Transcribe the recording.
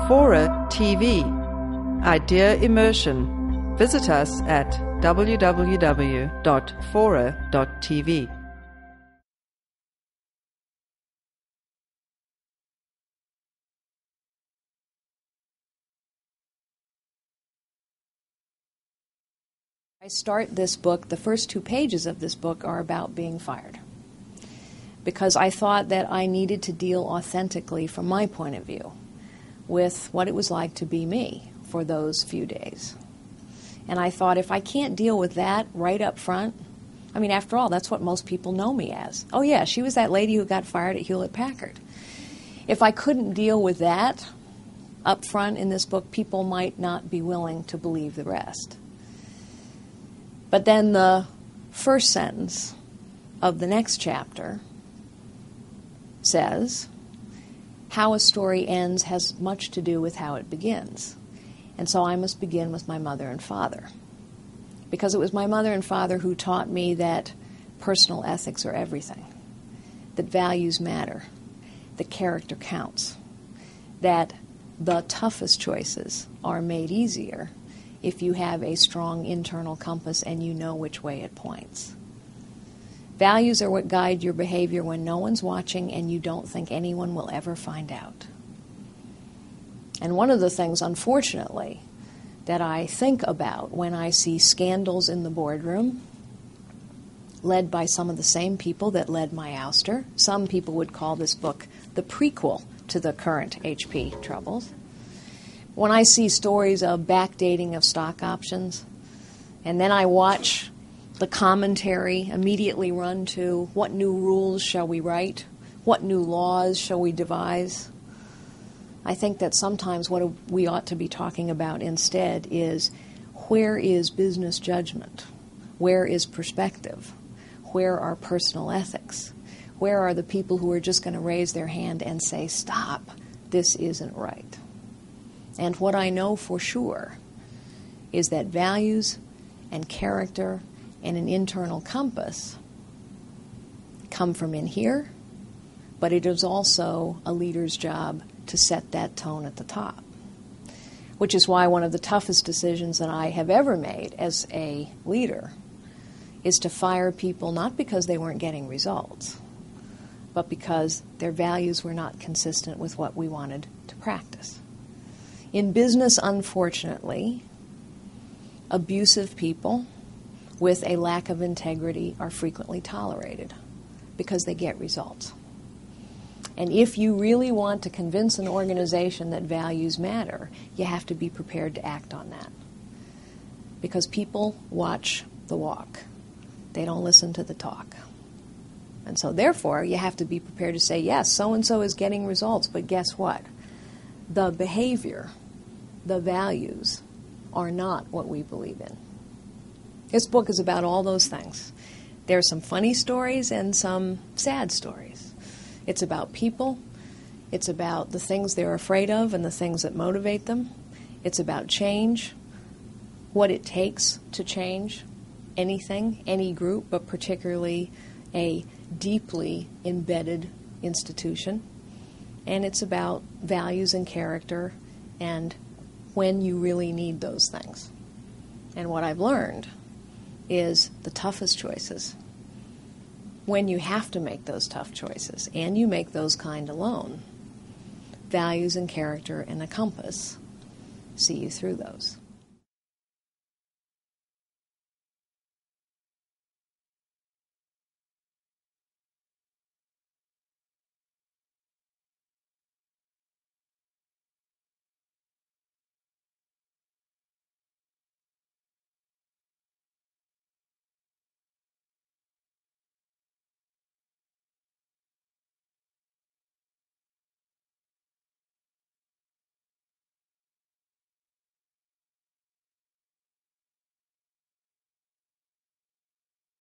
Fora TV, Idea Immersion. Visit us at www.fora.tv. I start this book, the first 2 pages of this book are about being fired, because I thought that I needed to deal authentically, from my point of view, with what it was like to be me for those few days. And I thought, if I can't deal with that right up front, I mean, after all, that's what most people know me as. Oh yeah, she was that lady who got fired at Hewlett-Packard. If I couldn't deal with that up front in this book, people might not be willing to believe the rest. But then the first sentence of the next chapter says, how a story ends has much to do with how it begins. And so I must begin with my mother and father, because it was my mother and father who taught me that personal ethics are everything, that values matter, that character counts, that the toughest choices are made easier if you have a strong internal compass and you know which way it points. Values are what guide your behavior when no one's watching and you don't think anyone will ever find out. And one of the things, unfortunately, that I think about when I see scandals in the boardroom, led by some of the same people that led my ouster, some people would call this book the prequel to the current HP troubles. When I see stories of backdating of stock options, and then I watch the commentary immediately run to, what new rules shall we write? What new laws shall we devise? I think that sometimes what we ought to be talking about instead is, where is business judgment? Where is perspective? Where are personal ethics? Where are the people who are just going to raise their hand and say, stop, this isn't right? And what I know for sure is that values and character and an internal compass come from in here, but it is also a leader's job to set that tone at the top. Which is why one of the toughest decisions that I have ever made as a leader is to fire people not because they weren't getting results, but because their values were not consistent with what we wanted to practice. In business, unfortunately, abusive people with a lack of integrity are frequently tolerated because they get results. And if you really want to convince an organization that values matter, you have to be prepared to act on that. Because people watch the walk. They don't listen to the talk. And so therefore, you have to be prepared to say, yes, so-and-so is getting results, but guess what? The behavior, the values, are not what we believe in. This book is about all those things. There are some funny stories and some sad stories. It's about people. It's about the things they're afraid of and the things that motivate them. It's about change, what it takes to change anything, any group, but particularly a deeply embedded institution. And it's about values and character and when you really need those things. And what I've learned is the toughest choices, when you have to make those tough choices, and you make those kind alone, values and character and a compass see you through those.